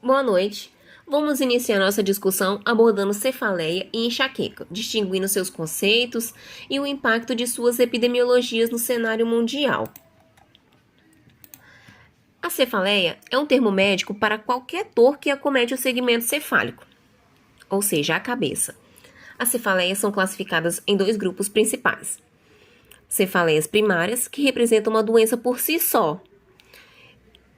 Boa noite. Vamos iniciar nossa discussão abordando cefaleia e enxaqueca, distinguindo seus conceitos e o impacto de suas epidemiologias no cenário mundial. A cefaleia é um termo médico para qualquer dor que acomete o segmento cefálico, ou seja, a cabeça. As cefaleias são classificadas em dois grupos principais: cefaleias primárias, que representam uma doença por si só,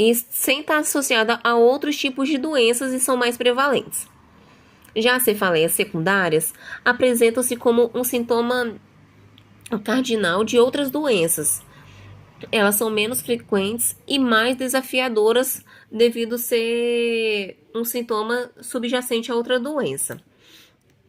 e sem estar associada a outros tipos de doenças e são mais prevalentes. Já as cefaleias secundárias apresentam-se como um sintoma cardinal de outras doenças. Elas são menos frequentes e mais desafiadoras devido ser um sintoma subjacente a outra doença.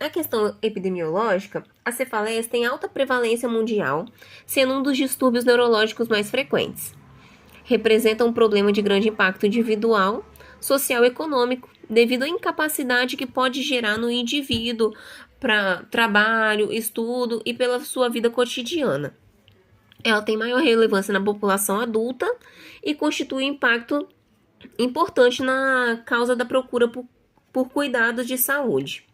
Na questão epidemiológica, as cefaleias têm alta prevalência mundial, sendo um dos distúrbios neurológicos mais frequentes. Representam um problema de grande impacto individual, social e econômico, devido à incapacidade que pode gerar no indivíduo para trabalho, estudo e pela sua vida cotidiana. Ela tem maior relevância na população adulta e constitui um impacto importante na causa da procura por cuidados de saúde.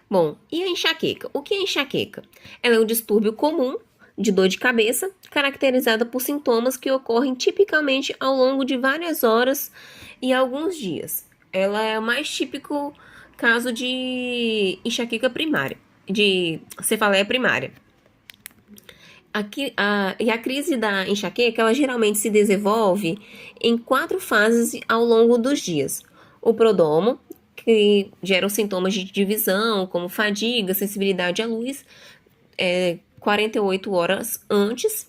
Bom, e a enxaqueca? O que é enxaqueca? Ela é um distúrbio comum de dor de cabeça, caracterizada por sintomas que ocorrem tipicamente ao longo de várias horas e alguns dias. Ela é o mais típico caso de enxaqueca primária, de cefaleia primária. E a crise da enxaqueca, ela geralmente se desenvolve em 4 fases ao longo dos dias. O prodromo, que gera os sintomas de divisão, como fadiga, sensibilidade à luz, 48 horas antes.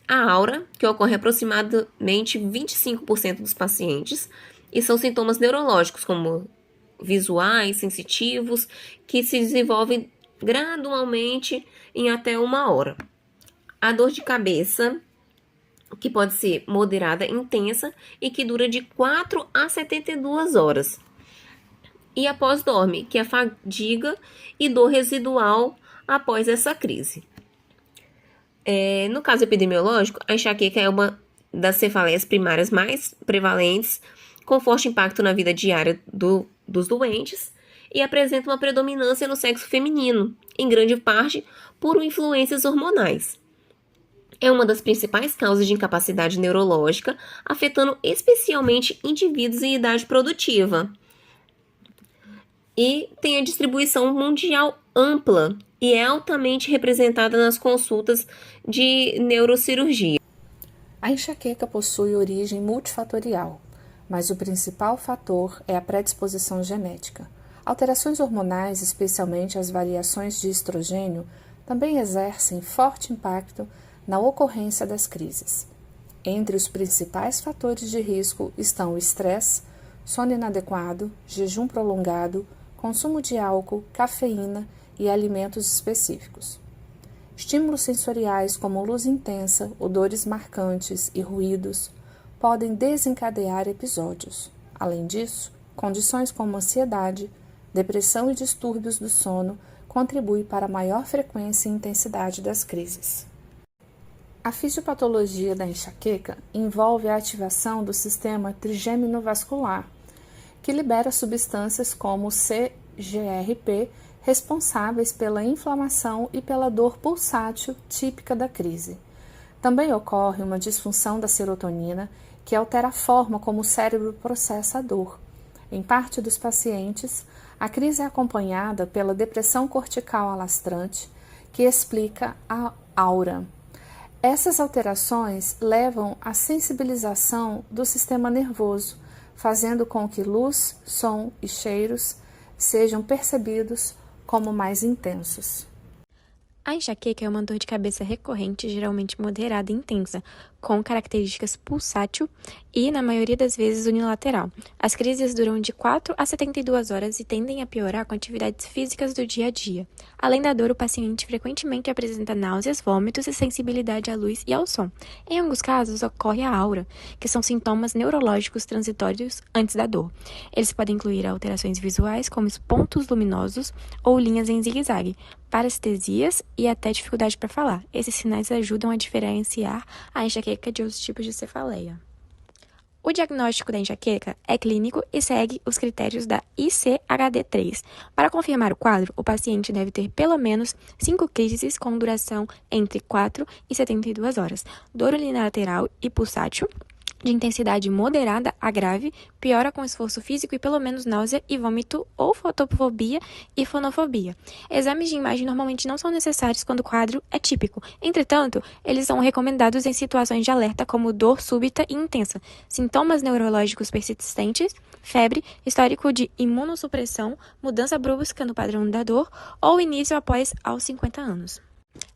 A aura, que ocorre aproximadamente 25% dos pacientes, e são sintomas neurológicos, como visuais, sensitivos, que se desenvolvem gradualmente em até 1 hora. A dor de cabeça, que pode ser moderada, intensa e que dura de 4 a 72 horas. E a pós-dorme, que é a fadiga e dor residual após essa crise. No caso epidemiológico, a enxaqueca é uma das cefaleias primárias mais prevalentes, com forte impacto na vida diária dos doentes e apresenta uma predominância no sexo feminino, em grande parte por influências hormonais. É uma das principais causas de incapacidade neurológica, afetando especialmente indivíduos em idade produtiva. E tem a distribuição mundial ampla e é altamente representada nas consultas de neurocirurgia. A enxaqueca possui origem multifatorial, mas o principal fator é a predisposição genética. Alterações hormonais, especialmente as variações de estrogênio, também exercem forte impacto na ocorrência das crises. Entre os principais fatores de risco estão o estresse, sono inadequado, jejum prolongado, consumo de álcool, cafeína e alimentos específicos. Estímulos sensoriais como luz intensa, odores marcantes e ruídos podem desencadear episódios. Além disso, condições como ansiedade, depressão e distúrbios do sono contribuem para a maior frequência e intensidade das crises. A fisiopatologia da enxaqueca envolve a ativação do sistema trigêmino-vascular, que libera substâncias como o CGRP, responsáveis pela inflamação e pela dor pulsátil típica da crise. Também ocorre uma disfunção da serotonina, que altera a forma como o cérebro processa a dor. Em parte dos pacientes, a crise é acompanhada pela depressão cortical alastrante, que explica a aura. Essas alterações levam à sensibilização do sistema nervoso, fazendo com que luz, som e cheiros sejam percebidos como mais intensos. A enxaqueca é uma dor de cabeça recorrente, geralmente moderada e intensa, com características pulsátil e, na maioria das vezes, unilateral. As crises duram de 4 a 72 horas e tendem a piorar com atividades físicas do dia a dia. Além da dor, o paciente frequentemente apresenta náuseas, vômitos e sensibilidade à luz e ao som. Em alguns casos, ocorre a aura, que são sintomas neurológicos transitórios antes da dor. Eles podem incluir alterações visuais, como pontos luminosos ou linhas em zigue-zague, parestesias e até dificuldade para falar. Esses sinais ajudam a diferenciar a enxaqueca de outros tipos de cefaleia. O diagnóstico da enxaqueca é clínico e segue os critérios da ICHD-3. Para confirmar o quadro, o paciente deve ter pelo menos 5 crises com duração entre 4 e 72 horas, dor unilateral e pulsátil, de intensidade moderada a grave, piora com esforço físico e pelo menos náusea e vômito ou fotofobia e fonofobia. Exames de imagem normalmente não são necessários quando o quadro é típico. Entretanto, eles são recomendados em situações de alerta como dor súbita e intensa, sintomas neurológicos persistentes, febre, histórico de imunossupressão, mudança brusca no padrão da dor ou início após aos 50 anos.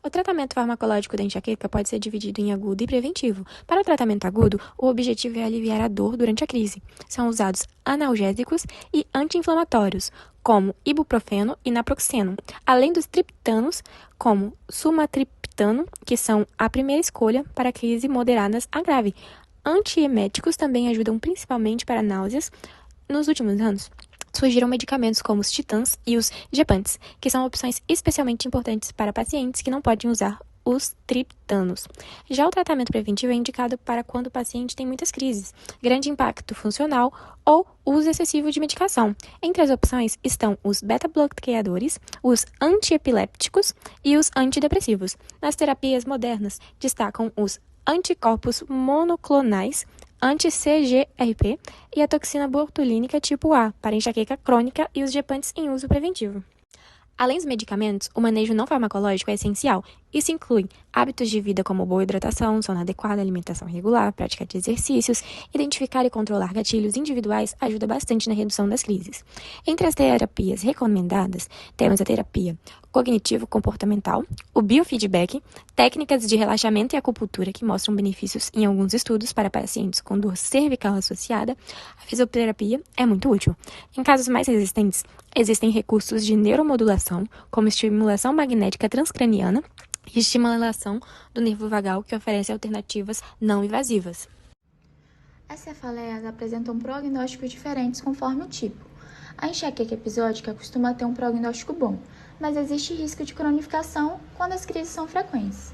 O tratamento farmacológico da enxaqueca pode ser dividido em agudo e preventivo. Para o tratamento agudo, o objetivo é aliviar a dor durante a crise. São usados analgésicos e anti-inflamatórios, como ibuprofeno e naproxeno, além dos triptanos, como sumatriptano, que são a primeira escolha para crises moderadas a grave. Antieméticos também ajudam principalmente para náuseas. Nos últimos anos, surgiram medicamentos como os titãs e os gepantes, que são opções especialmente importantes para pacientes que não podem usar os triptanos. Já o tratamento preventivo é indicado para quando o paciente tem muitas crises, grande impacto funcional ou uso excessivo de medicação. Entre as opções estão os beta-bloqueadores, os antiepilépticos e os antidepressivos. Nas terapias modernas, destacam os anticorpos monoclonais, anti-CGRP e a toxina botulínica tipo A, para enxaqueca crônica e os gepantes em uso preventivo. Além dos medicamentos, o manejo não farmacológico é essencial. Isso inclui hábitos de vida como boa hidratação, sono adequado, alimentação regular, prática de exercícios. Identificar e controlar gatilhos individuais ajuda bastante na redução das crises. Entre as terapias recomendadas, temos a terapia cognitivo-comportamental, o biofeedback, técnicas de relaxamento e acupuntura que mostram benefícios em alguns estudos para pacientes com dor cervical associada. A fisioterapia é muito útil. Em casos mais resistentes, existem recursos de neuromodulação, como estimulação magnética transcraniana e estimulação do nervo vagal, que oferece alternativas não invasivas. As cefaleias apresentam prognósticos diferentes conforme o tipo. A enxaqueca episódica costuma ter um prognóstico bom, mas existe risco de cronificação quando as crises são frequentes.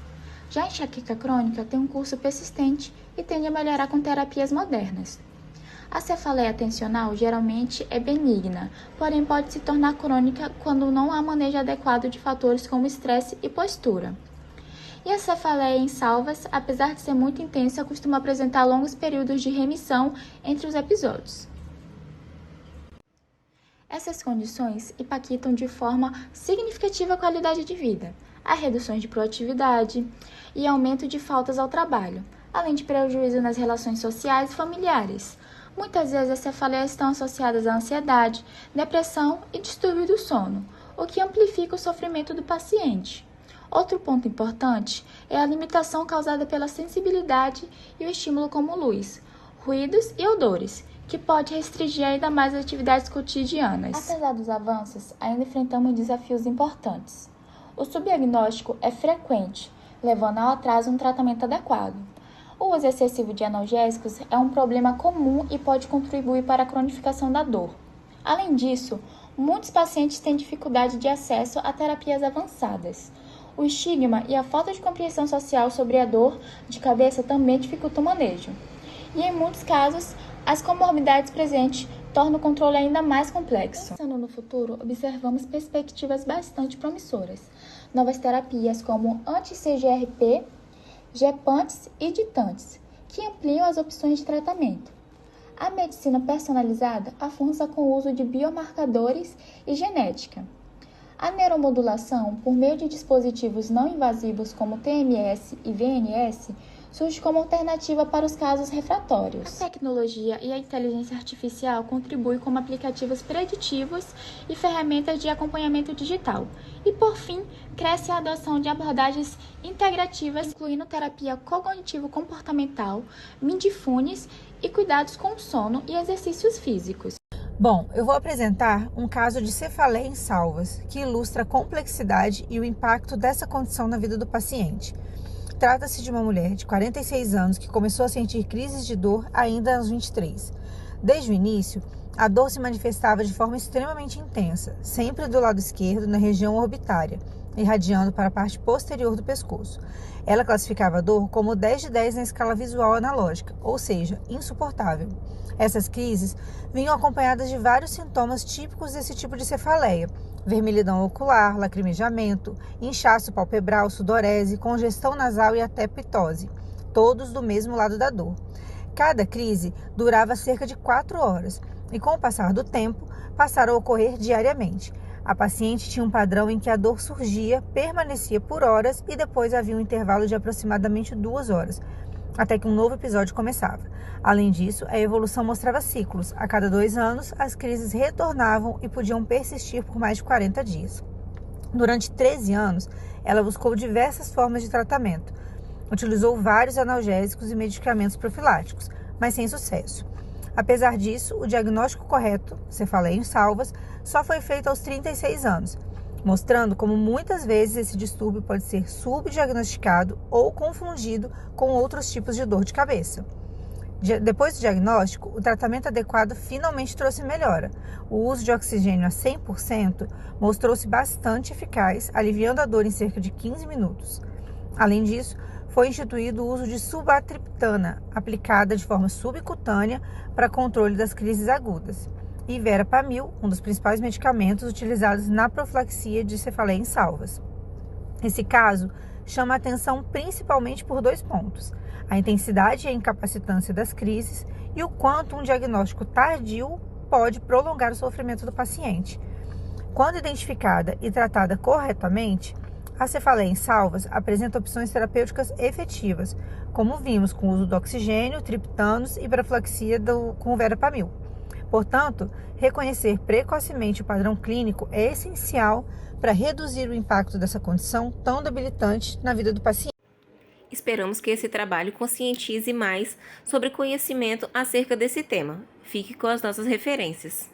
Já a enxaqueca crônica tem um curso persistente e tende a melhorar com terapias modernas. A cefaleia tensional geralmente é benigna, porém pode se tornar crônica quando não há manejo adequado de fatores como estresse e postura. E a cefaleia em salvas, apesar de ser muito intensa, costuma apresentar longos períodos de remissão entre os episódios. Essas condições impactam de forma significativa a qualidade de vida, há reduções de produtividade e aumento de faltas ao trabalho, além de prejuízo nas relações sociais e familiares. Muitas vezes as cefaleias estão associadas à ansiedade, depressão e distúrbio do sono, o que amplifica o sofrimento do paciente. Outro ponto importante é a limitação causada pela sensibilidade e o estímulo como luz, ruídos e odores, que pode restringir ainda mais as atividades cotidianas. Apesar dos avanços, ainda enfrentamos desafios importantes. O subdiagnóstico é frequente, levando ao atraso um tratamento adequado. O uso excessivo de analgésicos é um problema comum e pode contribuir para a cronificação da dor. Além disso, muitos pacientes têm dificuldade de acesso a terapias avançadas. O estigma e a falta de compreensão social sobre a dor de cabeça também dificultam o manejo. E em muitos casos, as comorbidades presentes tornam o controle ainda mais complexo. Pensando no futuro, observamos perspectivas bastante promissoras. Novas terapias como anti-CGRP, gepantes e ditantes, que ampliam as opções de tratamento. A medicina personalizada avança com o uso de biomarcadores e genética. A neuromodulação, por meio de dispositivos não invasivos como TMS e VNS, surge como alternativa para os casos refratórios. A tecnologia e a inteligência artificial contribuem como aplicativos preditivos e ferramentas de acompanhamento digital. E, por fim, cresce a adoção de abordagens integrativas, incluindo terapia cognitivo-comportamental, mindfulness e cuidados com o sono e exercícios físicos. Bom, eu vou apresentar um caso de cefaleia em salvas, que ilustra a complexidade e o impacto dessa condição na vida do paciente. Trata-se de uma mulher de 46 anos que começou a sentir crises de dor ainda aos 23. Desde o início, a dor se manifestava de forma extremamente intensa, sempre do lado esquerdo, na região orbitária, irradiando para a parte posterior do pescoço. Ela classificava a dor como 10 de 10 na escala visual analógica, ou seja, insuportável. Essas crises vinham acompanhadas de vários sintomas típicos desse tipo de cefaleia: vermelhidão ocular, lacrimejamento, inchaço palpebral, sudorese, congestão nasal e até pitose, todos do mesmo lado da dor. Cada crise durava cerca de 4 horas e, com o passar do tempo, passaram a ocorrer diariamente. A paciente tinha um padrão em que a dor surgia, permanecia por horas e depois havia um intervalo de aproximadamente 2 horas, até que um novo episódio começava. Além disso, a evolução mostrava ciclos. A cada 2 anos, as crises retornavam e podiam persistir por mais de 40 dias. Durante 13 anos, ela buscou diversas formas de tratamento. Utilizou vários analgésicos e medicamentos profiláticos, mas sem sucesso. Apesar disso, o diagnóstico correto, cefaleia em salvas, só foi feito aos 36 anos, mostrando como muitas vezes esse distúrbio pode ser subdiagnosticado ou confundido com outros tipos de dor de cabeça. Depois do diagnóstico, o tratamento adequado finalmente trouxe melhora. O uso de oxigênio a 100% mostrou-se bastante eficaz, aliviando a dor em cerca de 15 minutos. Além disso, foi instituído o uso de subatriptana, aplicada de forma subcutânea para controle das crises agudas, e verapamil, um dos principais medicamentos utilizados na profilaxia de cefaleia em salvas. Esse caso chama a atenção principalmente por 2 pontos: a intensidade e a incapacitância das crises e o quanto um diagnóstico tardio pode prolongar o sofrimento do paciente. Quando identificada e tratada corretamente, a cefaleia em salvas apresenta opções terapêuticas efetivas, como vimos com o uso do oxigênio, triptanos e profilaxia com o verapamil. Portanto, reconhecer precocemente o padrão clínico é essencial para reduzir o impacto dessa condição tão debilitante na vida do paciente. Esperamos que esse trabalho conscientize mais sobre conhecimento acerca desse tema. Fique com as nossas referências.